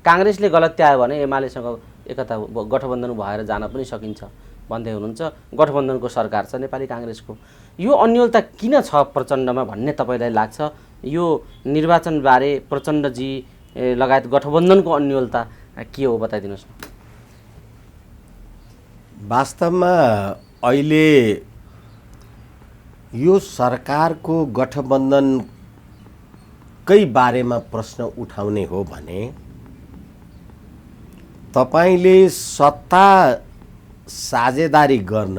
काङ्ग्रेसले गलत्यायो भने एमालेसँग एकता गठबन्धन भएर जान पनि सकिन्छ भन्दै हुनुहुन्छ। गठबन्धनको सरकार छ नेपाली काङ्ग्रेसको। यो अन्योलता किन छ प्रचण्डमा भन्ने तपाईँलाई लाग्छ? यो निर्वाचनबारे प्रचण्डजी लगायत गठबन्धनको अन्योलता के हो बताइदिनुहोस् न। वास्तवमा अहिले यो सरकारको गठबन्धनकै बारेमा प्रश्न उठाउने हो भने तपाईले सत्ता साझेदारी गर्न,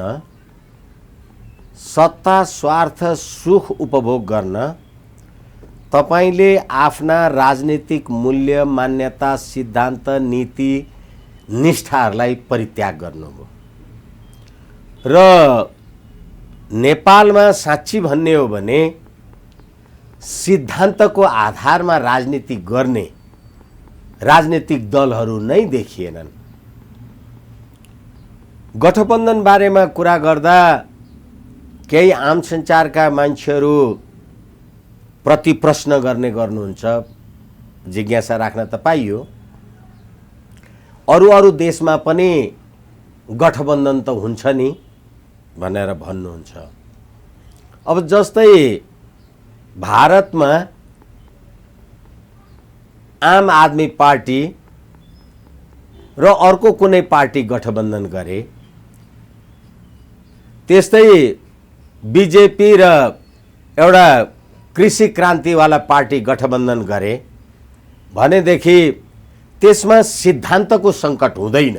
सत्ता स्वार्थ सुख उपभोग गर्न तपाईले आफ्ना राजनीतिक मूल्य मान्यता सिद्धान्त नीति निष्ठाहरूलाई परित्याग गर्नुभयो र नेपालमा साँच्ची भन्ने हो भने सिद्धान्तको आधारमा राजनीति गर्ने राजनीतिक दलहरू नै देखिएनन्। गठबन्धन बारेमा कुरा गर्दा केही आम सञ्चारका मान्छेहरू प्रति प्रश्न गर्नुहुन्छ, जिज्ञासा राख्न त पाइयो। अरू देशमा पनि गठबन्धन त हुन्छ नि भनेर भन्नुहुन्छ। अब जस्तै भारतमा आम आदमी पार्टी र अर्को कुनै पार्टी गठबन्धन गरे, त्यस्तै बीजेपी र एउटा कृषि क्रान्तिवाला पार्टी गठबन्धन गरे भनेदेखि त्यसमा सिद्धान्तको सङ्कट हुँदैन।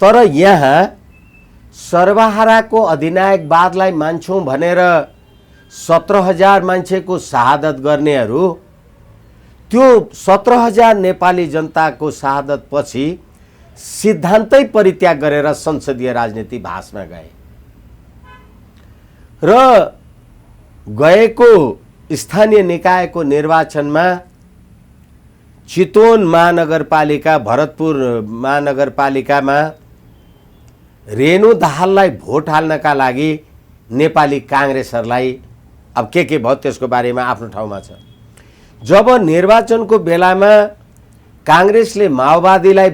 तर यहाँ सर्वहाराको अधिनायकवादलाई मान्छौँ भनेर 17,000 मान्छेको शहादत गर्नेहरू त्यो 17,000 नेपाली जनताको शहादत पछि सिद्धान्तै परित्याग गरेर संसदीय राजनीति भाषमा गए र गएको स्थानीय निकायको निर्वाचनमा चितवन महानगरपालिका, भरतपुर महानगरपालिकामा रेणु दाहाललाई भोट हाल्नका लागि नेपाली काङ्ग्रेसहरूलाई अब के भयो त्यसको बारेमा आफ्नो ठाउँमा छ। जब निर्वाचनको बेलामा काङ्ग्रेसले माओवादीलाई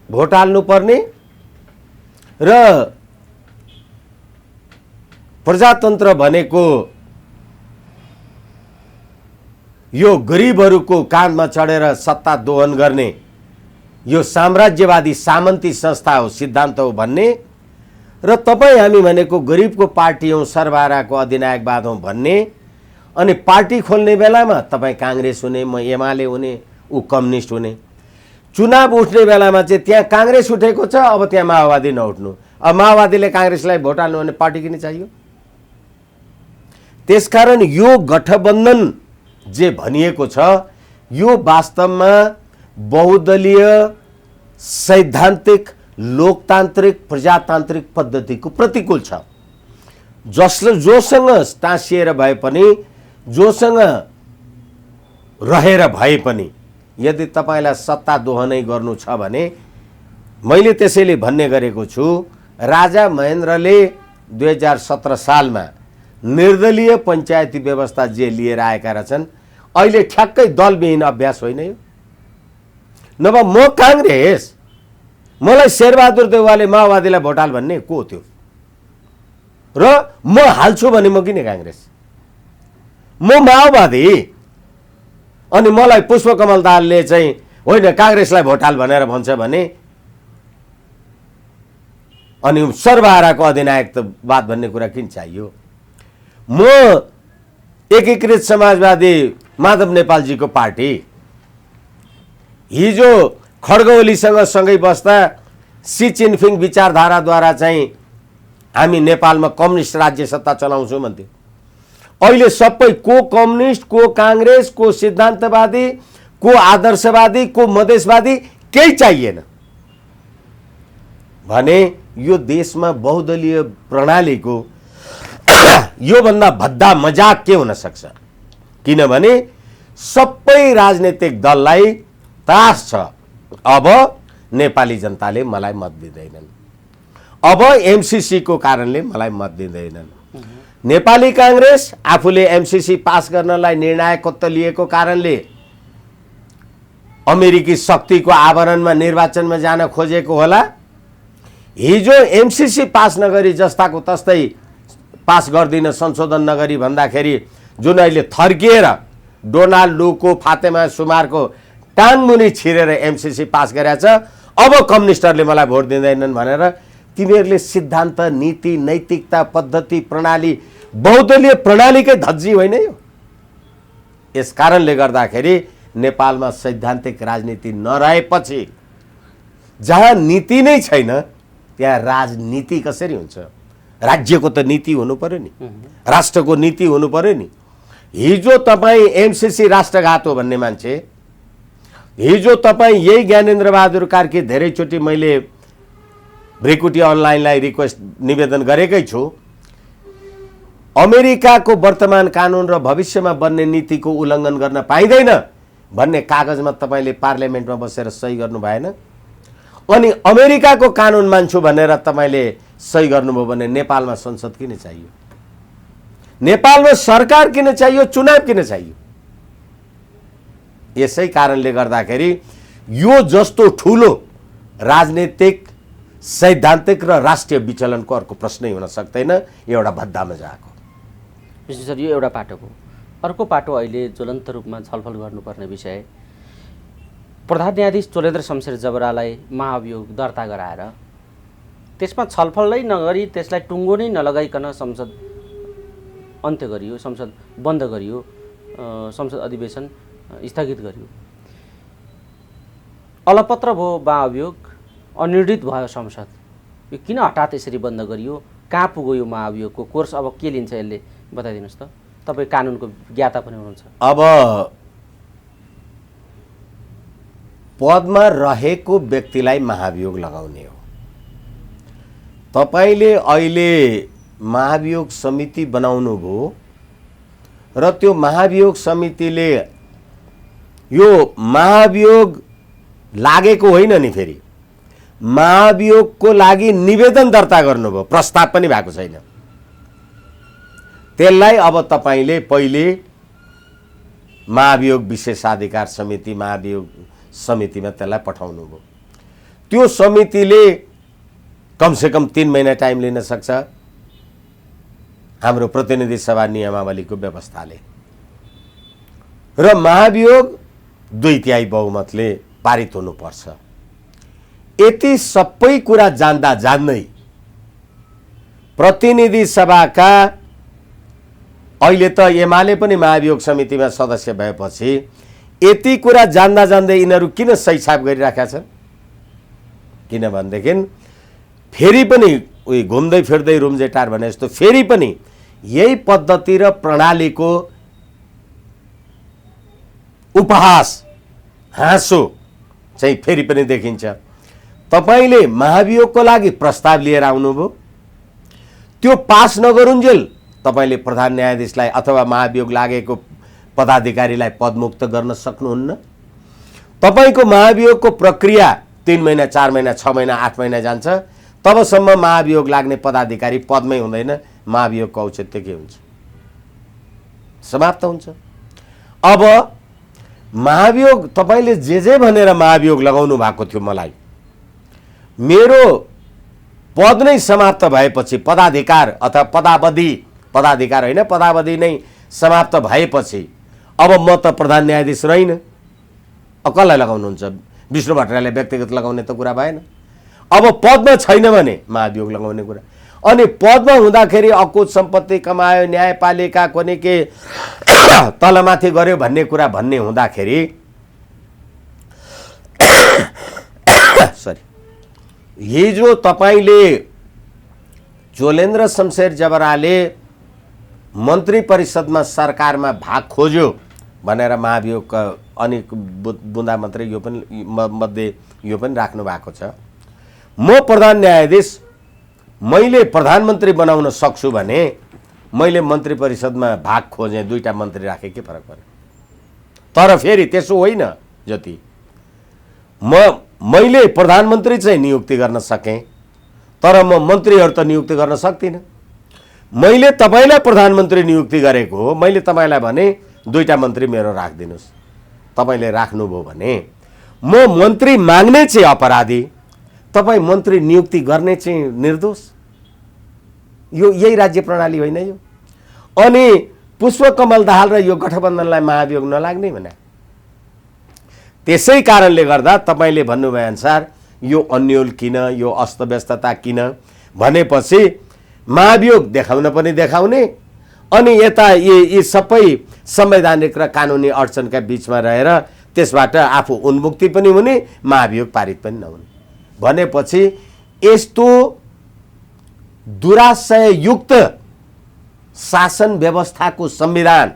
भोट हाल्नुपर्ने र प्रजातन्त्र भनेको यो गरिबहरूको काँधमा चढेर सत्ता दोहन गर्ने यो साम्राज्यवादी सामन्ती संस्था हो, सिद्धान्त हो भन्ने र तपाईँ हामी भनेको गरिबको पार्टी हौँ, सर्वहाराको अधिनायकवाद हौँ भन्ने, अनि पार्टी खोल्ने बेलामा तपाईँ काङ्ग्रेस हुने, म एमाले हुने, ऊ कम्युनिस्ट हुने। चुनाव उठ्ने बेलामा चाहिँ त्यहाँ काङ्ग्रेस उठेको छ, अब त्यहाँ माओवादी नउठ्नु। अब माओवादीले काङ्ग्रेसलाई भोट हाल्नु भने पार्टी किन चाहियो? त्यसकारण यो गठबन्धन जे भनिएको छ यो वास्तवमा बहुदलीय सैद्धान्तिक लोकतान्त्रिक प्रजातान्त्रिक पद्धतिको प्रतिकूल छ। जोसँग टाँसिएर भए पनि, जोसँग रहेर भए पनि यदि तपाईलाई सत्ता दोहनै गर्नु छ भने, मैले त्यसैले भन्ने गरेको छु, राजा महेन्द्रले 2017 सालमा निर्दलीय पञ्चायती व्यवस्था जे लिएर आएका रहेछन्, अहिले ठ्याक्कै दलविहीन अभ्यास होइन यो। नभए म काङ्ग्रेस, मलाई शेरबहादुर देउवाले माओवादीलाई भोट हाल भन्ने को थियो र म हाल्छु भने म किन काङ्ग्रेस? म माओवादी अनि मलाई पुष्पकमल दाहालले चाहिँ होइन काङ्ग्रेसलाई भोट हाल भनेर भन्छ भने, अनि सर्वहाराको अधिनायकवाद भन्ने कुरा किन चाहियो? म एकीकृत समाजवादी माधव नेपालजीको पार्टी हिजो खड्ग ओलीसँग सँगै बस्दा सी चिनफिङ विचारधाराद्वारा चाहिँ हामी नेपालमा कम्युनिस्ट राज्य सत्ता चलाउँछौँ भन्थ्यो। अहिले सबै को कम्युनिस्ट, को काङ्ग्रेस, को सिद्धान्तवादी, को आदर्शवादी, को मधेसवादी, केही चाहिएन भने यो देशमा बहुदलीय प्रणालीको योभन्दा भद्दा मजाक के हुन सक्छ? किनभने सबै राजनीतिक दललाई त्रास छ, अब नेपाली जनताले मलाई मत दिँदैनन्, अब एमसीसी को कारणले मलाई मत दिँदैनन्। नेपाली काङ्ग्रेस आफूले एमसीसी पास गर्नलाई निर्णायकत्व लिएको कारणले अमेरिकी शक्तिको आवरणमा निर्वाचनमा जान खोजेको होला। हिजो एमसीसी पास नगरी जस्ताको तस्तै पास गर्दिन संशोधन नगरी भन्दाखेरि जुन अहिले थर्किएर डोनाल्ड लुको फातेमा सुमारको टाङमुनि छिरेर एमसीसी पास गरेछ, अब कम्युनिस्टहरूले मलाई भोट दिँदैनन् भनेर तिनीहरूले सिद्धान्त, नीति, नैतिकता, पद्धति, प्रणाली, बहुदलीय प्रणालीकै धज्जी होइन यो। यस कारणले गर्दाखेरि नेपालमा सैद्धान्तिक राजनीति नरहेपछि जहाँ नीति नै छैन त्यहाँ राजनीति कसरी हुन्छ? राज्यको त नीति हुनु पर्यो नि, राष्ट्रको नीति हुनु पर्यो नि। हिजो तपाईँ एमसीसी राष्ट्रघात हो भन्ने मान्छे, हिजो तपाईँ यही ज्ञानेन्द्र बहादुर कार्की धेरैचोटि मैले भ्रिकुटी अनलाइनलाई रिक्वेस्ट निवेदन गरेकै छु, अमेरिकाको वर्तमान कानुन र भविष्यमा बन्ने नीतिको उल्लङ्घन गर्न पाइँदैन भन्ने कागजमा तपाईँले पार्लियामेन्टमा बसेर सही गर्नु भएन। अनि अमेरिकाको कानुन मान्छु भनेर तपाईँले सही गर्नुभयो भने नेपालमा संसद किन चाहियो? नेपालमा सरकार किन चाहियो? चुनाव किन चाहियो? यसै कारणले गर्दाखेरि यो जस्तो ठुलो राजनीतिक, सैद्धान्तिक र राष्ट्रिय विचलनको अर्को प्रश्नै हुन सक्दैन, एउटा भद्दामा जाएको। विशेष गरी यो एउटा पाटो हो। अर्को पाटो अहिले ज्वलन्त रूपमा छलफल गर्नुपर्ने विषय, प्रधान न्यायाधीश चोलेन्द्र शमशेर जबरालाई महाभियोग दर्ता गराएर त्यसमा छलफलै नगरी त्यसलाई टुङ्गो नै नलगाइकन संसद अन्त्य गरियो, संसद बन्द गरियो, संसद अधिवेशन स्थगित गरियो। अलपत्र भयो महाभियोग, अनिर्णित भयो संसद। यो किन हठात यसरी बन्द गरियो? कहाँ पुग्यो यो महाभियोगको कोर्स? अब के लिन्छ यसले बताइदिनुहोस् त। तपाईँ कानुनको ज्ञाता पनि हुनुहुन्छ। अब पदमा रहेको व्यक्तिलाई महाभियोग लगाउने हो। तपाईँले अहिले महाभियोग समिति बनाउनु भयो र त्यो महाभियोग समितिले यो महाभियोग लागेको होइन नि, फेरि महाभियोगको लागि निवेदन दर्ता गर्नुभयो, प्रस्ताव पनि भएको छैन। त्यसलाई अब तपाईँले पहिले महाभियोग विशेषाधिकार समिति, महाभियोग समितिमा त्यसलाई पठाउनु भयो। त्यो समितिले कमसेकम 3 महिना टाइम लिन सक्छ हाम्रो प्रतिनिधि सभा नियमावलीको व्यवस्थाले, र महाभियोग 2/3 बहुमतले पारित हुनुपर्छ। यति सबै कुरा जान्दा जान्दै प्रतिनिधि सभाका अहिले त एमाले पनि महाभियोग समितिमा सदस्य भएपछि यति कुरा जान्दा जान्दै यिनीहरू किन सहीछाप गरिराखेका छन्? किनभनेदेखि फेरि पनि उही घुम्दै फिर्दै रुम्जेटार भने जस्तो फेरि पनि यही पद्धति र प्रणालीको उपहास, हाँसो चाहिँ फेरि पनि देखिन्छ। तपाईँले महाभियोगको लागि प्रस्ताव लिएर आउनुभयो, त्यो पास नगरुन्जेल तपाईँले प्रधान न्यायाधीशलाई अथवा महाभियोग लागेको पदाधिकारीलाई पदमुक्त गर्न सक्नुहुन्न। तपाईँको महाभियोगको प्रक्रिया 3 महिना, 4 महिना, 6 महिना, 8 महिना जान्छ, तबसम्म महाभियोग लाग्ने पदाधिकारी पदमै हुँदैन, महाभियोगको औचित्य के हुन्छ? समाप्त हुन्छ। अब महाभियोग तपाईँले जे भनेर महाभियोग लगाउनु भएको थियो, मलाई मेरो पद नै समाप्त भएपछि, पदाधिकार अथवा पदाधिकार होइन, पदावधि नै समाप्त भएपछि अब म त प्रधान न्यायाधीश रहिन, कसलाई लगाउनुहुन्छ? विष्णु भट्टराईलाई व्यक्तिगत लगाउने त कुरा भएन। अब पदमा छैन भने महाभियोग लगाउने कुरा। अनि पदमा हुँदाखेरि अकुत सम्पत्ति कमायो, न्यायपालिका कुनै के तलमाथि गर्यो भन्ने कुरा भन्ने हुँदाखेरि हिजो तपाईँले चोलेन्द्र शमशेर जबराले मन्त्री परिषदमा सरकारमा भाग खोज्यो भनेर महाभियोगका अनेक बुँदा मात्रै यो पनि मध्ये यो पनि राख्नु भएको छ। म प्रधान न्यायाधीश, मैले प्रधानमन्त्री बनाउन सक्छु भने मैले मन्त्री परिषदमा भाग खोजेँ, 2टा मन्त्री राखेँ, के फरक पर्यो? तर फेरि त्यसो होइन, जति मैले प्रधानमन्त्री चाहिँ नियुक्ति गर्न सकेँ, तर म मन्त्रीहरू त नियुक्ति गर्न सक्दिनँ। मैले तपाईँलाई प्रधानमन्त्री नियुक्ति गरेको हो, मैले तपाईँलाई भने 2टा मन्त्री मेरो राखिदिनुहोस्। तपाईँले राख्नुभयो भने म मन्त्री माग्ने चाहिँ अपराधी, तपाईँ मन्त्री नियुक्ति गर्ने चाहिँ निर्दोष। यो यही राज्य प्रणाली होइन यो। अनि पुष्पकमल दाहाल र यो गठबन्धनलाई महाभियोग नलाग्ने भने, त्यसै कारणले गर्दा तपाईँले भन्नुभए अनुसार यो अन्यल किन, यो अस्तव्यस्तता किन भनेपछि महाभियोग देखाउन पनि देखाउने, अनि यता यी सबै संवैधानिक र कानुनी अडचनका बिचमा रहेर त्यसबाट आफू उन्मुक्ति पनि हुने, महाभियोग पारित पनि नहुने भनेपछि यस्तो दुराशययुक्त शासन व्यवस्थाको संविधान,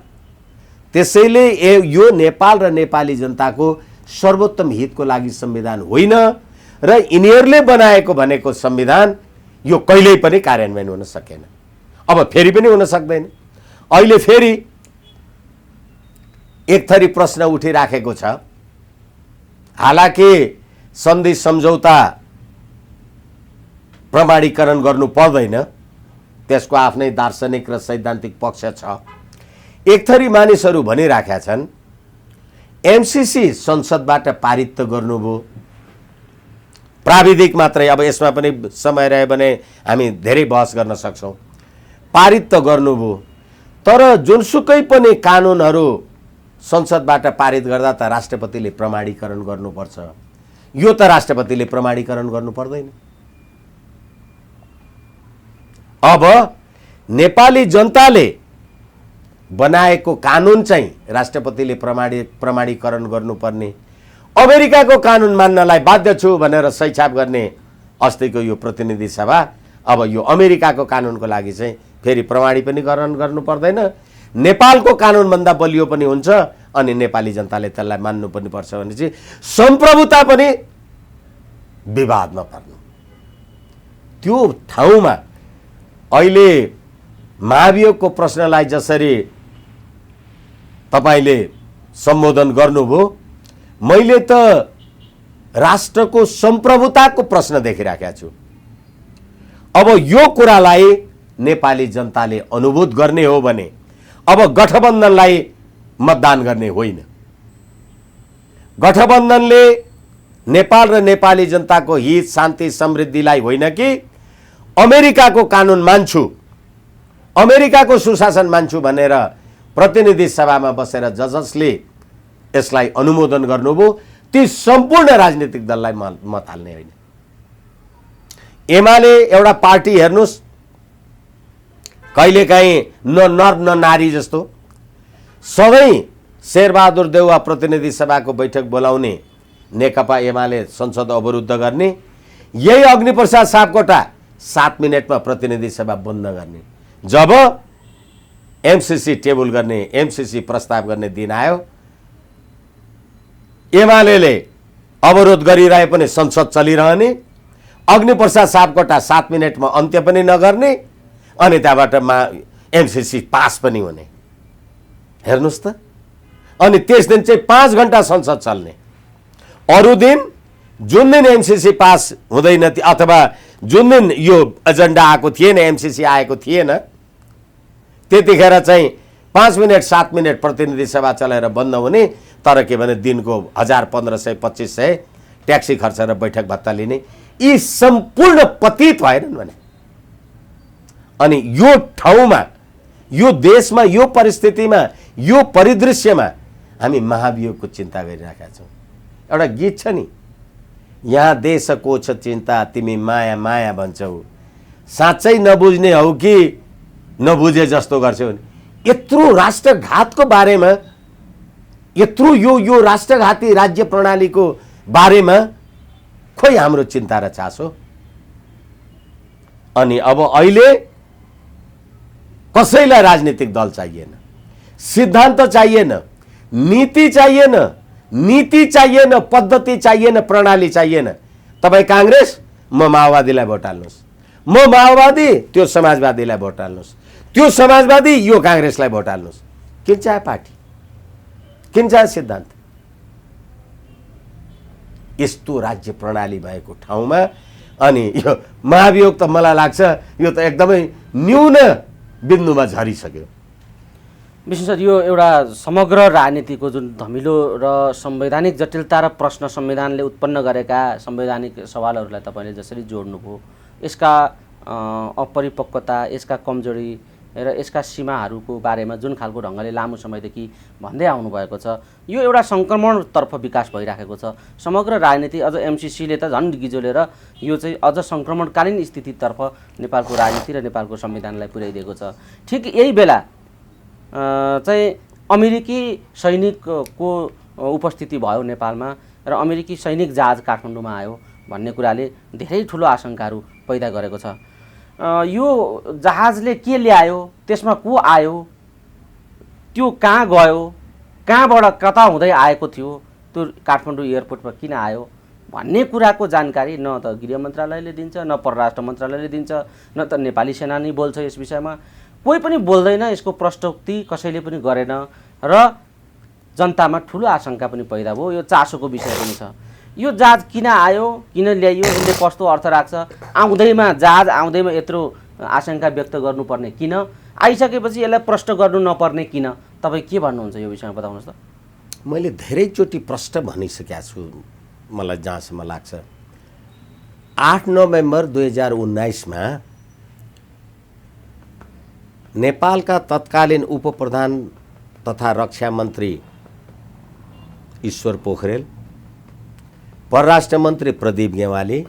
त्यसैले यो नेपाल र नेपाली जनताको सर्वोत्तम हितको लागि संविधान होइन र यिनीहरूले बनाएको भनेको संविधान यो कहिल्यै पनि कार्यान्वयन हुन सकेन। अब फेरि पनि हुन सक्दैन। अहिले फेरि एक थरी प्रश्न उठिराखेको छ। हालाकि सन्धि सम्झौता प्रमाणीकरण गर्नु पर्दैन, त्यसको आफ्नै दार्शनिक र सैद्धान्तिक पक्ष छ। एक थरी मानिसहरू भनिराखेका छन् एमसीसी संसदबाट पारित त गर्नुभयो, प्राविधिक मात्रै, अब यसमा पनि समय रह्यो भने हामी धेरै बहस गर्न सक्छौँ। पारित त गर्नुभयो, तर जुनसुकै पनि कानुनहरू संसदबाट पारित गर्दा त राष्ट्रपतिले प्रमाणीकरण गर्नुपर्छ। यो त राष्ट्रपतिले प्रमाणीकरण गर्नु पर्दैन। अब नेपाली जनताले बनाएको कानुन चाहिँ राष्ट्रपतिले प्रमाणीकरण गर्नुपर्ने, अमेरिकाको कानुन मान्नलाई बाध्य छु भनेर सैछाप गर्ने अस्तिको यो प्रतिनिधि सभा अब यो अमेरिकाको कानुनको लागि चाहिँ फेरि प्रमाणीकरण गर्नु पर्दैन, नेपालको कानुनभन्दा बलियो पनि हुन्छ अनि नेपाली जनताले त्यसलाई मान्नु पनि पर्छ भने चाहिँ सम्प्रभुता पनि विवादमा पर्नु। त्यो ठाउँमा अहिले महाभियोगको प्रश्नलाई जसरी तपाईले सम्बोधन गर्नुभयो, मैले त राष्ट्रको सम्प्रभुताको प्रश्न देखिराखेको छु। अब यो कुरालाई नेपाली जनताले अनुभूत गर्ने हो भने अब गठबन्धनलाई मतदान गर्ने होइन। गठबन्धनले नेपाल र नेपाली जनताको हित, शान्ति, समृद्धिलाई होइन कि अमेरिकाको कानुन मान्छु, अमेरिकाको सुशासन मान्छु भनेर प्रतिनिधि सभामा बसेर जसले यसलाई अनुमोदन गर्नुभयो ती सम्पूर्ण राजनीतिक दललाई मत हाल्ने होइन। एमाले एउटा पार्टी हेर्नुस्, कहिलेकाहीँ न नर न नारी जस्तो सधैँ शेरबहादुर देउवा प्रतिनिधि सभाको बैठक बोलाउने, नेकपा एमाले संसद अवरुद्ध गर्ने, यही अग्निप्रसाद सापकोटा 7 मिनटमा प्रतिनिधि सभा बन्द गर्ने। जब एमसीसी टेबल गर्ने, एमसीसी प्रस्ताव गर्ने दिन आयो, एमाले अवरोध गरिरहे पनि संसद चलिरहने, अग्निप्रसाद सापकोटा 7 मिनटमा अन्त्य पनि नगर्ने, अनि त्यहाँबाट एमसीसी पास पनि हुने। हेर्नुस् त, अनि त्यस दिन चाहिँ 5 घण्टा संसद चल्ने। अरू दिन जुन दिन एमसीसी पास हुँदैन अथवा जुन दिन यो एजेन्डा आएको थिएन, एमसीसी आएको थिएन, त्यतिखेर चाहिँ 5 मिनट 7 मिनट प्रतिनिधि सभा चलेर बन्द हुने। तर के भने दिनको 1000, 1500, 2500 ट्याक्सी खर्च र बैठक भत्ता लिने। यी सम्पूर्ण पतित भएनन् भने। अनि यो ठाउँमा, यो देशमा, यो परिस्थितिमा, यो परिदृश्यमा हामी महाभियोगको चिन्ता गरिरहेका छौँ। एउटा गीत छ नि, यहाँ देशको छ चिन्ता तिमी माया माया भन्छौ, साँच्चै नबुझ्ने हौ कि नबुझे जस्तो गर्छौ। यत्रो राष्ट्रघातको बारेमा, यत्रो यो राष्ट्रघाती राज्य प्रणालीको बारेमा खोइ हाम्रो चिन्ता र चासो। अनि अब अहिले कसैलाई राजनीतिक दल चाहिएन, सिद्धान्त चाहिएन, नीति चाहिएन, नीति चाहिएन, पद्धति चाहिएन, प्रणाली चाहिएन। तपाईँ कांग्रेस, म माओवादीलाई भोट हाल्नुहोस्, म माओवादी त्यो समाजवादीलाई भोट हाल्नुहोस्, त्यो समाजवादी यो कांग्रेसलाई भोट हाल्नुहोस्। किन चाहे पार्टी, किन चाहे सिद्धान्त। यस्तो राज्य प्रणाली भएको ठाउँमा अनि यो महाभियोग त मलाई लाग्छ यो त एकदमै न्यून बिन्दुमा झरिसक्यो। विशेष यो एउटा समग्र राजनीतिको जुन धमिलो र संवैधानिक जटिलता र प्रश्न संविधानले उत्पन्न गरेका संवैधानिक सवालहरूलाई तपाईँले जसरी जोड्नुभयो, यसका अपरिपक्वता, यसका कमजोरी र यसका सीमाहरूको बारेमा जुन खालको ढङ्गले लामो समयदेखि भन्दै आउनुभएको छ, यो एउटा सङ्क्रमणतर्फ विकास भइराखेको छ। समग्र राजनीति अझ एमसिसीले त झन् गिजोलेर यो चाहिँ अझ सङ्क्रमणकालीन स्थितितर्फ नेपालको राजनीति र नेपालको संविधानलाई पुर्याइदिएको छ। ठिक यही बेला चाहिँ अमेरिकी सैनिकको उपस्थिति भयो नेपालमा र अमेरिकी सैनिक जहाज काठमाडौँमा आयो भन्ने कुराले धेरै ठुलो आशंकाहरू पैदा गरेको छ। यो जहाजले के ल्यायो, त्यसमा को आयो, त्यो कहाँ गयो, कहाँबाट कता हुँदै आएको थियो, त्यो काठमाडौँ एयरपोर्टमा किन आयो भन्ने कुराको जानकारी न त गृह मन्त्रालयले दिन्छ, न परराष्ट्र मन्त्रालयले दिन्छ, न त नेपाली सेना नै बोल्छ यस विषयमा। कोही पनि बोल्दैन, यसको प्रश्नोक्ति कसैले पनि गरेन र जनतामा ठुलो आशंका पनि पैदा भयो। यो चासोको विषय पनि छ। यो जहाज किन आयो, किन ल्याइयो, यसले कस्तो अर्थ राख्छ, आउँदैमा जहाज आउँदैमा यत्रो आशंका व्यक्त गर्नुपर्ने किन, आइसकेपछि यसलाई प्रश्न गर्नु नपर्ने किन? तपाईँ के भन्नुहुन्छ यो विषयमा बताउनुहोस् त। मैले धेरैचोटि प्रश्न भनिसकेको छु। मलाई जहाँसम्म लाग्छ 8 नोभेम्बर 2019मा नेपालका तत्कालीन उपप्रधान तथा रक्षा मन्त्री ईश्वर पोखरेल, परराष्ट्र मन्त्री प्रदीप गेवाली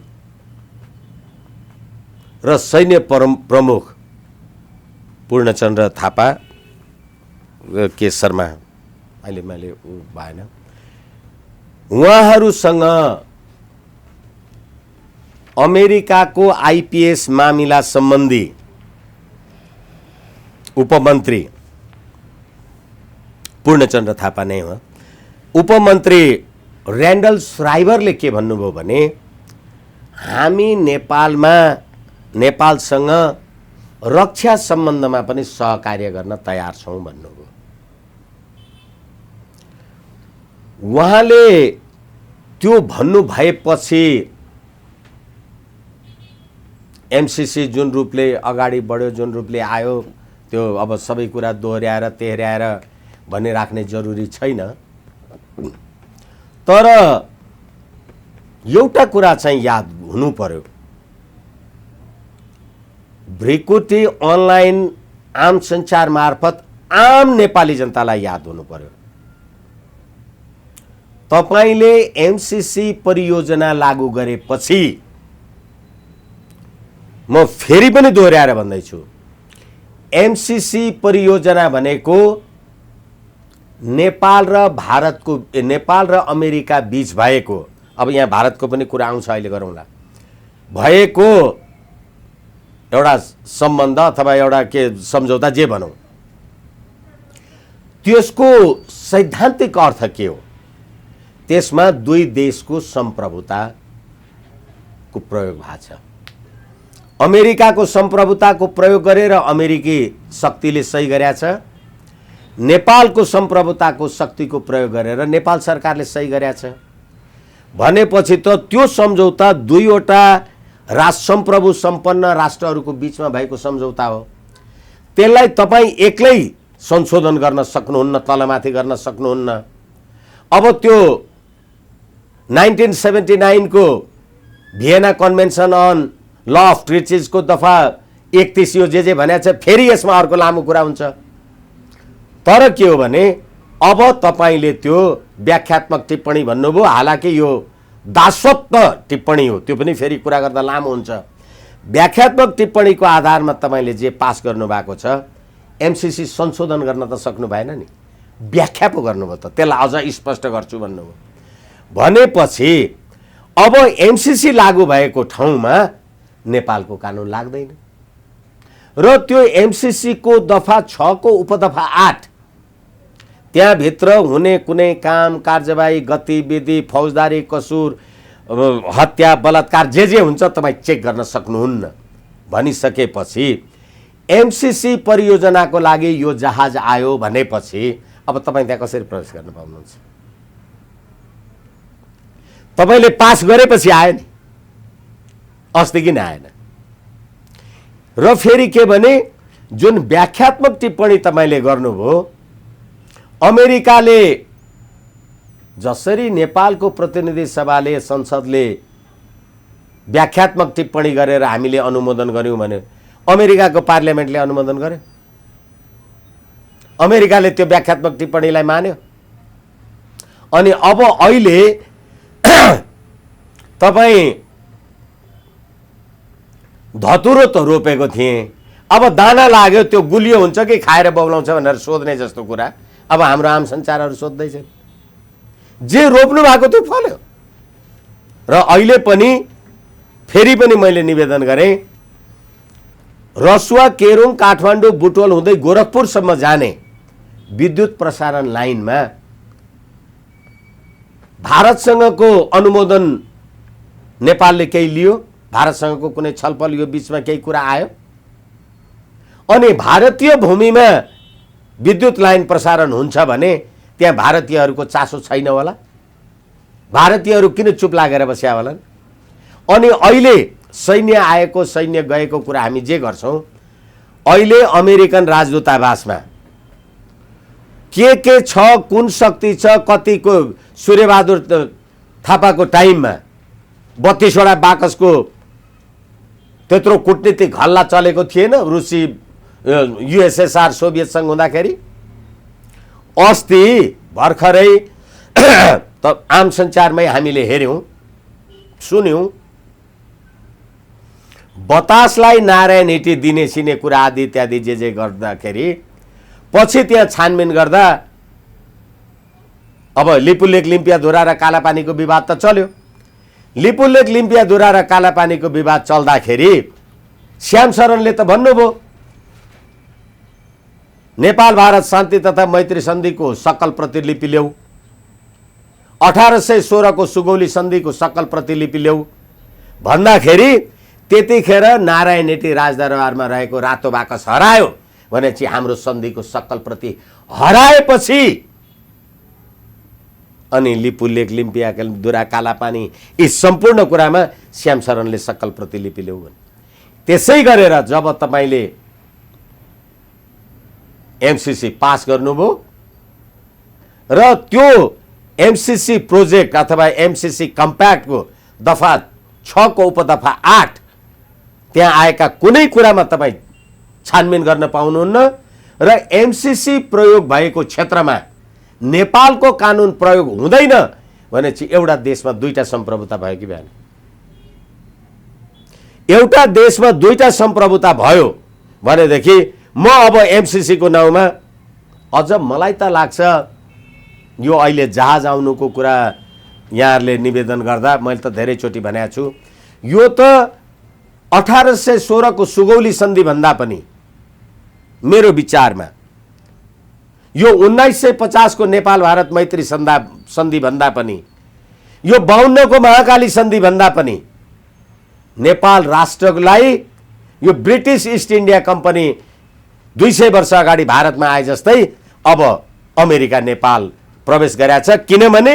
र सैन्य प्रमुख पूर्णचन्द्र थापा के शर्मा, अहिले मैले भएन, उहाँहरूसँग अमेरिकाको आइपिएस मामिला सम्बन्धी उपमन्त्री पूर्णचन्द्र थापा नै हो, उपमन्त्री ऱ्यान्डल श्राइबरले के भन्नुभयो भने हामी नेपालसँग रक्षा सम्बन्धमा पनि सहकार्य गर्न तयार छौँ भन्नुभयो। उहाँले त्यो भन्नु भएपछि एमसिसी जुन रूपले अगाडि बढ्यो, जुन रूपले आयो, त्यो अब सबै कुरा दोहोऱ्याएर तेह्र्याएर भनिराख्ने जरुरी छैन। तर एउटा कुरा चाहिँ याद हुनु पर्यो, भ्रिकुटी अनलाइन आम सञ्चार मार्फत आम नेपाली जनतालाई याद हुनु पर्यो, तपाईले एमसिसी परियोजना लागू गरेपछि, म फेरि पनि दोहोऱ्याएर भन्दैछु, एमसिसी परियोजना भनेको नेपाल र अमेरिका बीच भएको, अब यहाँ भारतको पनि कुरा आउँछ अहिले गरौँला, भएको एउटा सम्बन्ध अथवा एउटा के सम्झौता जे भनौँ, त्यसको सैद्धान्तिक अर्थ के हो? त्यसमा दुई देशको सम्प्रभुताको प्रयोग भएको छ। अमेरिकाको सम्प्रभुताको प्रयोग गरेर अमेरिकी शक्तिले सही गरेको छ, नेपालको सम्प्रभुताको शक्तिको प्रयोग गरेर नेपाल सरकारले सही गरेको छ भनेपछि त त्यो सम्झौता दुईवटा सम्प्रभु सम्पन्न राष्ट्रहरूको बीचमा भएको सम्झौता हो। त्यसलाई तपाईँ एक्लै संशोधन गर्न सक्नुहुन्न, तलमाथि गर्न सक्नुहुन्न। अब त्यो 1979 को Vienna convention on law of ट्रिटिजको दफा 31 यो जे भनेको छ, फेरि यसमा अर्को लामो कुरा हुन्छ। तर के हो भने अब तपाईले त्यो व्याख्यात्मक टिप्पणी भन्नुभयो, हालाकि यो दासत्व टिप्पणी हो, त्यो पनि फेरि कुरा गर्दा लामो हुन्छ। व्याख्यात्मक टिप्पणीको आधारमा तपाईले जे पास गर्नु भएको छ, एमसिसी संशोधन गर्न त सक्नु भएन नि, व्याख्या पो गर्नुभयो त, त्यसलाई अझ स्पष्ट गर्छु भन्नुभयो। भनेपछि अब एमसिसी लागू भएको ठाउँमा नेपालको कानुन लाग्दैन र त्यो एमसिसी को दफा 6 को उपदफा 8 त्यहाँभित्र हुने कुनै काम, कार्यवाही, गतिविधि, फौजदारी कसुर, हत्या, बलात्कार जे हुन्छ तपाईँ चेक गर्न सक्नुहुन्न भनिसकेपछि एमसिसी परियोजनाको लागि यो जहाज आयो भनेपछि अब तपाईँ त्यहाँ कसरी प्रवेश गर्न पाउनुहुन्छ? तपाईले पास गरेपछि आयो नि, अस्ति किन आएन? र फेरि के भने जुन व्याख्यात्मक टिप्पणी तपाईले गर्नुभयो अमेरिकाले जसरी नेपालको प्रतिनिधि सभाले संसदले व्याख्यात्मक टिप्पणी गरेर हामीले अनुमोदन गर्यौं भने अमेरिकाको पार्लियामेन्टले अनुमोदन गर्यो, अमेरिकाले त्यो व्याख्यात्मक टिप्पणीलाई मान्यो। अनि अब अहिले तपाईँ धतुरो त रोपेको थिए, अब दाना लाग्यो त्यो गुलियो हुन्छ कि खाएर बौलाउँछ भनेर सोध्ने जस्तो कुरा अब हाम्रो आम सञ्चारहरू सोध्दैछन्। जे रोप्नु भएको त्यो फल्यो। र अहिले पनि फेरि पनि मैले निवेदन गरेँ, रसुवा, केरुङ, काठमाडौँ, बुटवल हुँदै गोरखपुरसम्म जाने विद्युत प्रसारण लाइनमा भारतसँगको अनुमोदन नेपालले केही लियो? भारतसँगको कुनै छलफल यो बीचमा केही कुरा आयो? अनि भारतीय भूमिमा विद्युत लाइन प्रसारण हुन्छ भने त्यहाँ भारतीयहरूको चासो छैन होला? भारतीयहरू किन चुप लागेर बस्या होलान्? अनि अहिले सैन्य आएको सैन्य गएको कुरा हामी जे गर्छौं, अहिले अमेरिकन राजदूतावासमा के छ, कुन शक्ति छ, कतिको सूर्यबहादुर थापाको टाइममा 32 वटा बाकसको त्यत्रो कूटनीतिक हल्ला चलेको थिएन रुसी युएसएसआर सोभियत संघ हुँदाखेरि? अस्ति भर्खरै त आम सञ्चारमै हामीले हेर्यौं, सुन्यौं, बतासलाई नारायण हिटी दिने सिने कुरा आदि इत्यादि जे गर्दाखेरि पछि त्यहाँ छानबिन गर्दा अब लिपुलेक लिम्पियाधुरा र कालापानीको विवाद त चल्यो। लिपुलेक लिम्पियाधुरा र कालापानीको विवाद चल्दाखेरि श्याम शरणले त भन्नुभयो नेपाल भारत शान्ति तथा मैत्री सन्धिको सकल प्रतिलिपि ल्याऊ, 1816 को सुगौली सन्धिको सकल प्रतिलिपि ल्याऊ भन्दाखेरि त्यतिखेर नारायण हिटी राजदरबारमा रहेको रातो बाकस हरायो भनेपछि हाम्रो सन्धिको सकल प्रति हराएपछि अनि लिपुलेक लिम्पियाधुरा कालापानी यी सम्पूर्ण कुरामा श्याम शरणले सकल प्रतिलिपि ल्याऊ भने, त्यसै गरेर जब तपाईले एमसीसी पास गर्नुभयो र त्यो एमसीसी प्रोजेक्ट अथवा एमसीसी कम्प्याक्टको दफा 6 को उपदफा 8 त्यहाँ आएका कुनै कुरामा तपाईँ छानबिन गर्न पाउनुहुन्न र एमसीसी प्रयोग भएको क्षेत्रमा नेपालको कानुन प्रयोग हुँदैन भनेपछि एउटा देशमा दुईटा सम्प्रभुता भयो कि भएन? एउटा देशमा दुईटा सम्प्रभुता भयो भनेदेखि म अब एमसीसी को नाउँमा अझ मलाई त लाग्छ यो अहिले जहाज आउनुको कुरा यहाँहरूले निवेदन गर्दा मैले त धेरैचोटि भनेको छु, यो त 1816 को सुगौली सन्धि भन्दा पनि मेरो विचारमा यो 1950 को नेपाल भारत मैत्री सन्धि भन्दा पनि यो 52 को महाकाली सन्धि भन्दा पनि नेपाल राष्ट्रलाई यो ब्रिटिस इस्ट इन्डिया कम्पनी 200 वर्ष अगाडि भारतमा आए जस्तै अब अमेरिका नेपाल प्रवेश गरेछ। किनभने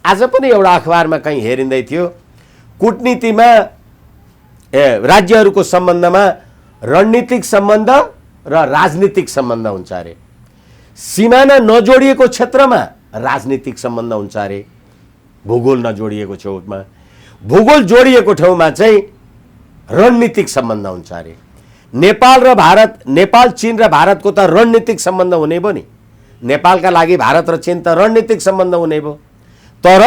आज पनि एउटा अखबारमा कहीँ हेरिँदै थियो, कूटनीतिमा राज्यहरूको सम्बन्धमा रणनीतिक सम्बन्ध र राजनीतिक सम्बन्ध हुन्छ अरे, सीमाना नजोडिएको क्षेत्रमा राजनीतिक सम्बन्ध हुन्छ अरे, भूगोल नजोडिएको ठाउँमा, भूगोल जोडिएको ठाउँमा चाहिँ रणनीतिक सम्बन्ध हुन्छ अरे। नेपाल र भारत, नेपाल चीन र भारतको त रणनीतिक सम्बन्ध हुने भयो नि, नेपालका लागि भारत र चीन त रणनीतिक सम्बन्ध हुने भयो, तर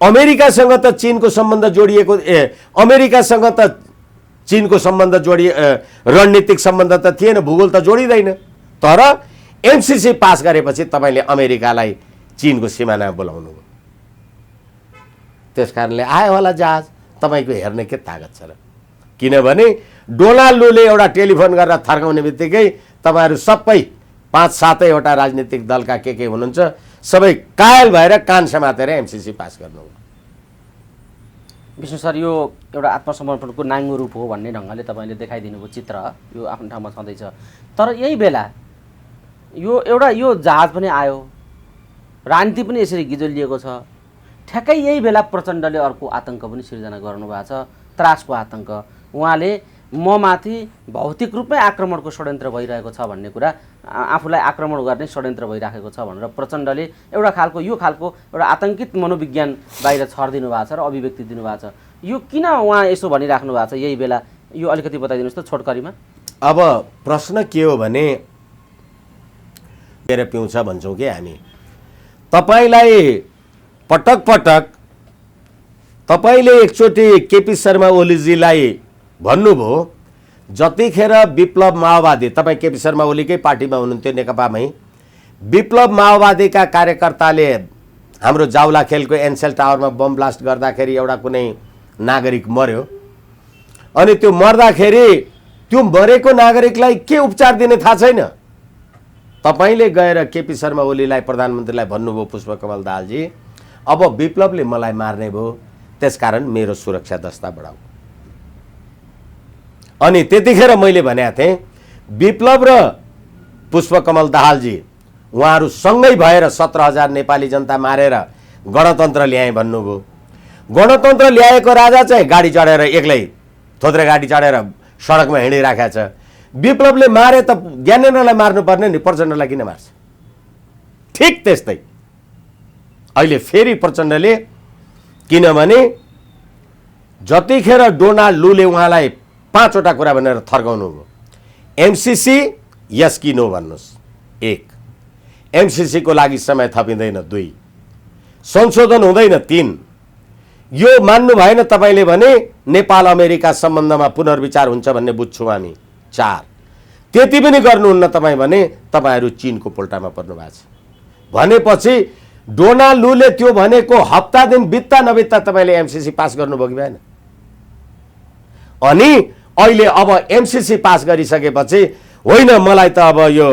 अमेरिकासँग त चीनको सम्बन्ध जोडिएको, अमेरिकासँग त चीनको सम्बन्ध रणनीतिक सम्बन्ध त थिएन, भूगोल त जोडिँदैन। तर एमसीसी पास गरेपछि तपाईले अमेरिकालाई चीनको सिमानामा बोलाउनु भयो, त्यसकारणले आयो होला जहाज। तपाईको हेर्ने के तागत छ र? किनभने डोनाल्ड लूले एउटा टेलिफोन गरेर थर्काउने बित्तिकै तपाईहरु सबै 5-7 वटा राजनीतिक दलका के हुनुहुन्छ सबै कायल भएर कान समातेर एमसीसी पास गर्नुभयो। विष्णु सर, यो एउटा आत्मसमर्पणको नाङ्गो रूप हो भन्ने ढङ्गले तपाईले देखाइदिनुभयो चित्र, यो आफ्नो ठाउँमा छँदैछ। तर यही बेला यो जहाज पनि आयो, राजनीति पनि यसरी गिजोलिएको छ, ठ्याक्कै यही बेला प्रचण्डले अर्को आतंक पनि सिर्जना गर्नुभएको छ, त्रासको आतंक। उहाँले म माथि भौतिक रूपमै आक्रमणको षड्यन्त्र भइरहेको छ भन्ने कुरा, आफूलाई आक्रमण गर्ने षड्यन्त्र भइरहेको छ भनेर प्रचण्डले एउटा खालको यो खालको एउटा आतङ्कित मनोविज्ञान बाहिर छरिदिनु भएको छ र अभिव्यक्ति दिनुभएको छ। यो किन उहाँ यसो भनिराख्नु भएको छ यही बेला, यो अलिकति बताइदिनुहोस् त छोटकरीमा। अब प्रश्न के हो भने पिउँछ भन्छौँ कि हामी, तपाईँलाई पटक पटक तपाईँले एकचोटि केपी शर्मा ओलीजीलाई भन्नुभयो जतिखेर विप्लव माओवादी, तपाईँ केपी शर्मा ओलीकै पार्टीमा हुनुहुन्थ्यो नेकपामै, विप्लव माओवादीका कार्यकर्ताले हाम्रो जाउला खेलको एनसेल टावरमा बम ब्लास्ट गर्दाखेरि एउटा कुनै नागरिक मर्यो, अनि त्यो मर्दाखेरि त्यो मरेको नागरिकलाई के उपचार दिने थाहा छैन। तपाईँले गएर केपी शर्मा ओलीलाई, प्रधानमन्त्रीलाई भन्नुभयो पुष्पकमल दाहालजी अब विप्लवले मलाई मार्ने भयो, त्यसकारण मेरो सुरक्षा दस्ता बढाऊ। अनि त्यतिखेर मैले भनेको थिएँ विप्लव र पुष्पकमल दाहालजी उहाँहरू सँगै भएर 17,000 नेपाली जनता मारेर गणतन्त्र ल्याए भन्नुभयो। गणतन्त्र ल्याएको राजा चाहिँ गाडी चढेर एक्लै थोत्रे गाडी चढेर सडकमा हिँडिराखेको छ। विप्लवले मारे त ज्ञानेन्द्रलाई मार्नुपर्ने नि, प्रचण्डलाई किन मार्छ? ठिक त्यस्तै अहिले फेरि प्रचण्डले, किनभने जतिखेर डोनाल्ड लूले उहाँलाई 5वटा कुरा भनेर थर्काउनु भयो, एमसीसी यस कि नो भन्नुहोस्, 1, एमसीसी को लागि समय थपिँदैन, 2, संशोधन हुँदैन, 3, यो मान्नु भएन तपाईँले भने नेपाल अमेरिका सम्बन्धमा पुनर्विचार हुन्छ भन्ने बुझ्छौँ हामी, 4, त्यति पनि गर्नुहुन्न तपाईँ भने तपाईँहरू चीनको पोल्टामा पर्नु भएको छ। भनेपछि डोनाल्ड लूले त्यो भनेको हप्ता दिन बित्ता नबित्ता तपाईँले एमसीसी पास गर्नुभयो कि भएन? अनि अहिले अब एमसीसी पास गरिसकेपछि होइन मलाई त अब यो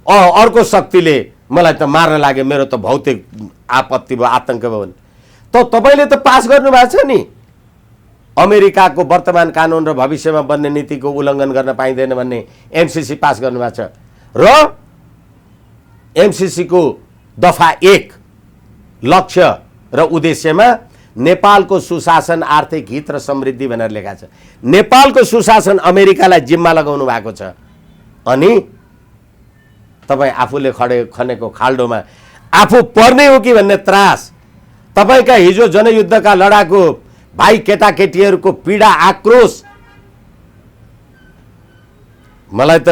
अर्को शक्तिले मलाई त मार्न लाग्यो, मेरो त भौतिक आपत्ति भयो, आतंक भयो भने त तपाईँले त पास गर्नुभएको छ नि, अमेरिकाको वर्तमान कानुन र भविष्यमा बन्ने नीतिको उल्लङ्घन गर्न पाइँदैन भन्ने एमसीसी पास गर्नुभएको छ। र एमसीसी को दफा 1 लक्ष्य र उद्देश्यमा नेपालको सुशासन, आर्थिक हित र समृद्धि भनेर लेखा छ। नेपालको सुशासन अमेरिकालाई जिम्मा लगाउनु भएको छ। अनि तपाईँ आफूले खनेको खाल्डोमा आफू पर्ने हो कि भन्ने त्रास, तपाईँका हिजो जनयुद्धका लडाकु भाइ केटाकेटीहरूको पीडा, आक्रोश, मलाई त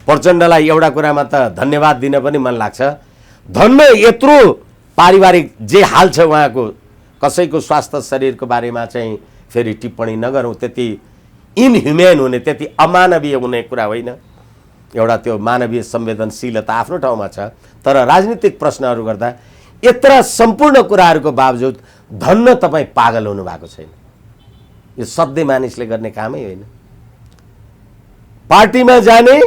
प्रचण्डलाई एउटा कुरामा त धन्यवाद दिन पनि मन लाग्छ। धन्य यत्रो पारिवारिक जे हाल छ उहाँको, कसैको स्वास्थ्य शरीरको बारेमा चाहिँ फेरि टिप्पणी नगरौँ, त्यति इनह्युमेन हुने, त्यति अमानवीय हुने कुरा होइन। एउटा त्यो मानवीय संवेदनशीलता आफ्नो ठाउँमा छ, तर राजनीतिक प्रश्नहरू गर्दा यत्र सम्पूर्ण कुराहरूको बावजुद धन्न तपाईँ पागल हुनु भएको छैन। यो सधैँ मानिसले गर्ने कामै होइन। पार्टीमा जाने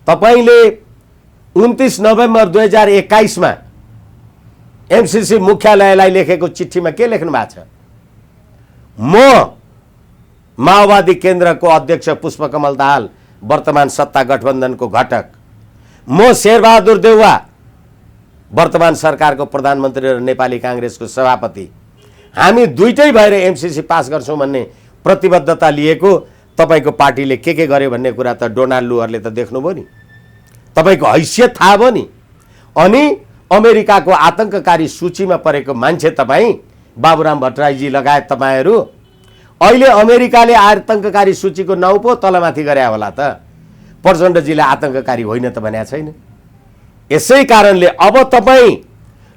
तपाईँले 29 नोभेम्बर 2021 मा एमसीसी मुख्यालयलाई लेखेको चिठीमा के लेख्नु भएको छ? म माओवादी केन्द्रको अध्यक्ष पुष्पकमल दाहाल, वर्तमान सत्ता गठबन्धनको घटक, म शेरबहादुर देउवा, वर्तमान सरकारको प्रधानमन्त्री र नेपाली काङ्ग्रेसको सभापति, हामी दुईटै भएर एमसीसी पास गर्छौँ भन्ने प्रतिबद्धता लिएको तपाईँको पार्टीले के गर्यो भन्ने कुरा त डोनाल्ड लूहरूले त देख्नुभयो नि, तपाईँको हैसियत थाहा भयो नि। अनि अमेरिकाको आतंककारी सूचीमा परेको मान्छे तपाईँ, बाबुराम भट्टराईजी लगायत तपाईँहरू, अहिले अमेरिकाले आतंककारी सूचीको नाउँ पो तलमाथि गरे होला त, प्रचण्डजीलाई आतंककारी होइन त भनेको छैन। यसै कारणले अब तपाईँ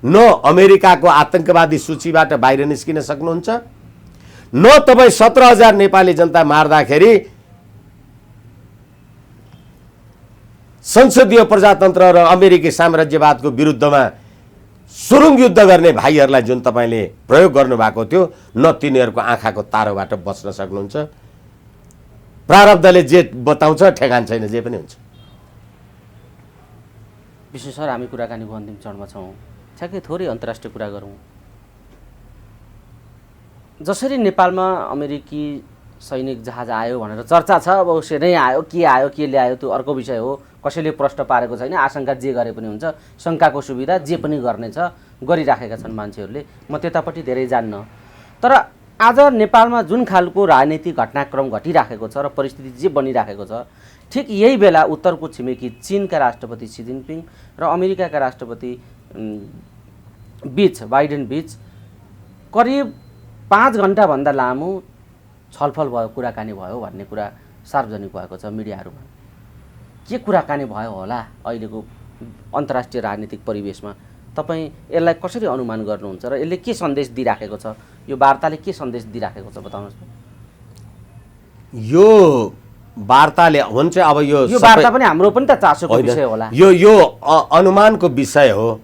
न अमेरिकाको आतंकवादी सूचीबाट बाहिर निस्किन सक्नुहुन्छ, न तपाईँ 17,000 नेपाली जनता मार्दाखेरि संसदीय प्रजातन्त्र र अमेरिकी साम्राज्यवादको विरुद्धमा सुरुङ युद्ध गर्ने भाइहरूलाई जुन तपाईँले प्रयोग गर्नुभएको थियो, न तिनीहरूको आँखाको तारोबाट बच्न सक्नुहुन्छ। प्रारब्धले जे बताउँछ ठेगान छैन, जे पनि हुन्छ। विशेष सर, हामी कुराकानीको अन्तिम चरणमा छौँ, ठ्याक्कै थोरै अन्तर्राष्ट्रिय कुरा गरौँ। जसरी नेपालमा अमेरिकी सैनिक जहाज आयो भनेर चर्चा छ, अब उसै नै आयो, के ल्यायो त्यो अर्को विषय हो, कसैले प्रश्न पारेको छैन, आशंका जे गरे पनि हुन्छ, शङ्काको सुविधा जे पनि गर्ने छ गरिराखेका छन् मान्छेहरूले, म त्यतापट्टि धेरै जान्न। तर आज नेपालमा जुन खालको राजनीतिक घटनाक्रम घटिराखेको छ र परिस्थिति जे बनिराखेको छ, ठिक यही बेला उत्तरको छिमेकी चीनका राष्ट्रपति सी जिनपिङ र अमेरिकाका राष्ट्रपति बाइडेन बीच करिब 5 घण्टाभन्दा लामो छलफल भयो, कुराकानी भयो भन्ने कुरा सार्वजनिक भएको छ मिडियाहरूमा। के कुराकानी भयो होला अहिलेको अन्तर्राष्ट्रिय राजनीतिक परिवेशमा? तपाईँ यसलाई कसरी अनुमान गर्नुहुन्छ र यसले के सन्देश दिइराखेको छ? यो वार्ताले के सन्देश दिइराखेको छ बताउनुहोस् न। यो वार्ताले हुन्छ, अब यो वार्ता पनि हाम्रो पनि त चासोको विषय होला। यो अनुमानको विषय हो।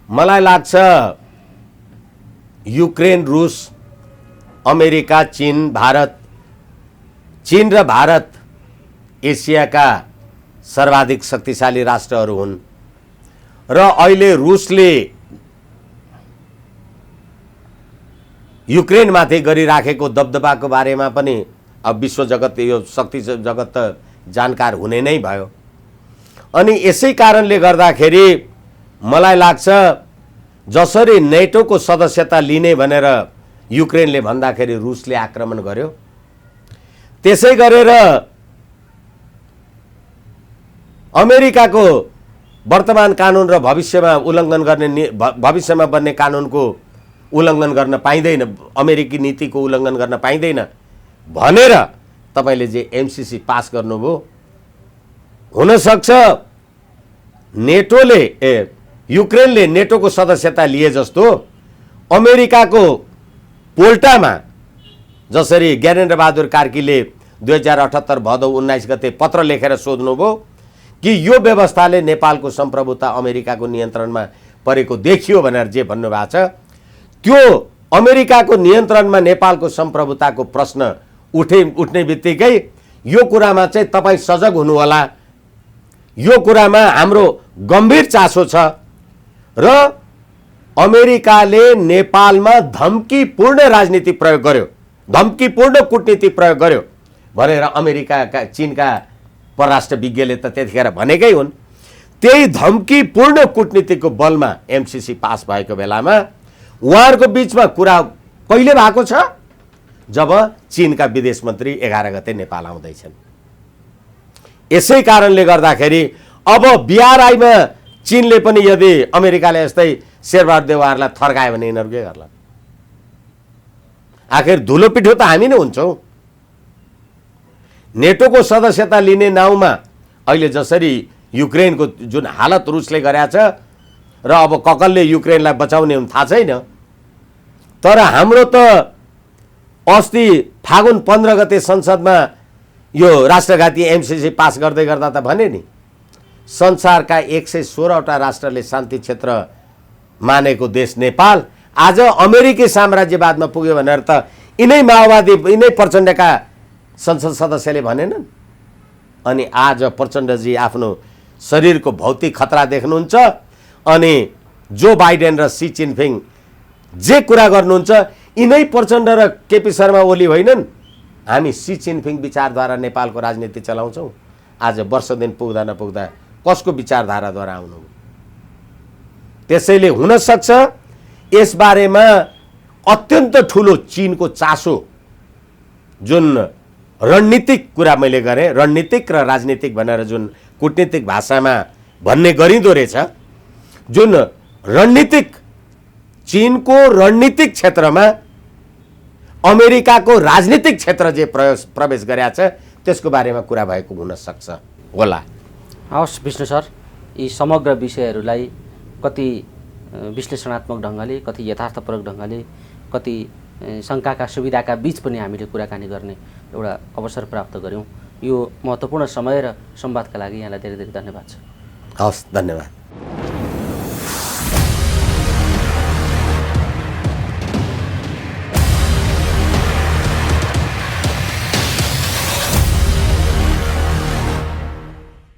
मलाई लाग्छ युक्रेन, रुस, अमेरिका, चीन र भारत एसियाका सर्वाधिक शक्तिशाली राष्ट्रहरू हुन् र अहिले रुसले युक्रेनमाथि गरिराखेको दबदबाको बारेमा पनि अब विश्व जगत, यो शक्ति जगत त जानकार हुने नै भयो। अनि यसै कारणले गर्दाखेरि मलाई लाग्छ जसरी नेटोको सदस्यता लिने भनेर युक्रेनले भन्दाखेरि रुसले आक्रमण गर्यो, त्यसै गरेर अमेरिकाको वर्तमान कानुन र भविष्यमा बन्ने कानुनको उल्लङ्घन गर्न पाइँदैन, अमेरिकी नीतिको उल्लङ्घन गर्न पाइँदैन भनेर तपाईँले जे एमसिसी पास गर्नुभयो, हुनसक्छ युक्रेनले नेटोको सदस्यता लिए जस्तो अमेरिकाको पोल्टामा जसरी ज्ञानेन्द्र बहादुर कार्कीले 2078 भदौ 19 गते पत्र लेखेर सोध्नुभयो कि यो व्यवस्थाले नेपालको सम्प्रभुता अमेरिकाको नियन्त्रणमा परेको देखियो भनेर जे भन्नुभएको छ, त्यो अमेरिकाको नियन्त्रणमा नेपालको सम्प्रभुताको प्रश्न उठ्ने बित्तिकै यो कुरामा चाहिँ तपाईँ सजग हुनुहोला। यो कुरामा हाम्रो गम्भीर चासो छ र अमेरिकाले नेपालमा धम्कीपूर्ण राजनीति प्रयोग गर्यो, धम्कीपूर्ण कूटनीति प्रयोग गर्यो भनेर अमेरिकाका चीनका परराष्ट्र विज्ञले त त्यतिखेर भनेकै हुन्। त्यही धम्कीपूर्ण कूटनीतिको बलमा एमसिसी पास भएको बेलामा उहाँहरूको बिचमा कुरा कहिले भएको छ? जब चीनका विदेश मन्त्री 11 गते नेपाल आउँदैछन्। यसै कारणले गर्दाखेरि अब बिआरआईमा चीनले पनि यदि अमेरिकाले यस्तै शेरबहादुर देउवाहरूलाई थर्कायो भने यिनीहरू के गर्ला? आखिर धुलो पिठो त हामी नै हुन्छौँ। नेटोको सदस्यता लिने नाउँमा अहिले जसरी युक्रेनको जुन हालत रुसले गरेको छ र अब ककलले युक्रेनलाई बचाउने हुन् थाहा छैन, तर हाम्रो त अस्ति फागुन 15 गते संसदमा यो राष्ट्रघाती एमसिसी पास गर्दै गर्दा त भने नि संसारका 116वटा राष्ट्रले शान्ति क्षेत्र मानेको देश नेपाल आज अमेरिकी साम्राज्यवादमा पुग्यो भनेर त यिनै माओवादी, यिनै प्रचण्डका संसद सदस्यले भनेनन्। अनि आज प्रचण्डजी आफ्नो शरीरको भौतिक खतरा देख्नुहुन्छ अनि जो बाइडेन र सी जिनपिङ जे कुरा गर्नुहुन्छ, यिनै प्रचण्ड र केपी शर्मा ओली होइनन्। हामी सी जिनपिङ विचारद्वारा नेपालको राजनीति चलाउँछौँ। आज वर्ष दिन पुग्दा नपुग्दा कसको विचारधाराद्वारा आउनु? त्यसैले हुनसक्छ यसबारेमा अत्यन्त ठुलो चीनको चासो, जुन रणनीतिक कुरा मैले गरेँ, रणनीतिक र राजनीतिक भनेर जुन कूटनीतिक भाषामा भन्ने गरिँदो रहेछ, जुन रणनीतिक चीनको रणनीतिक क्षेत्रमा अमेरिकाको राजनीतिक क्षेत्र जे प्रवेश गरेको छ त्यसको बारेमा कुरा भएको हुनसक्छ होला। हवस् विष्णु सर, यी समग्र विषयहरूलाई कति विश्लेषणात्मक ढङ्गले, कति यथार्थपरक ढङ्गले, कति शङ्काका सुविधाका बीच पनि हामीले कुराकानी गर्ने एउटा अवसर प्राप्त गऱ्यौँ। यो महत्त्वपूर्ण समय र संवादका लागि यहाँलाई धेरै धेरै धन्यवाद छ। हवस्, धन्यवाद।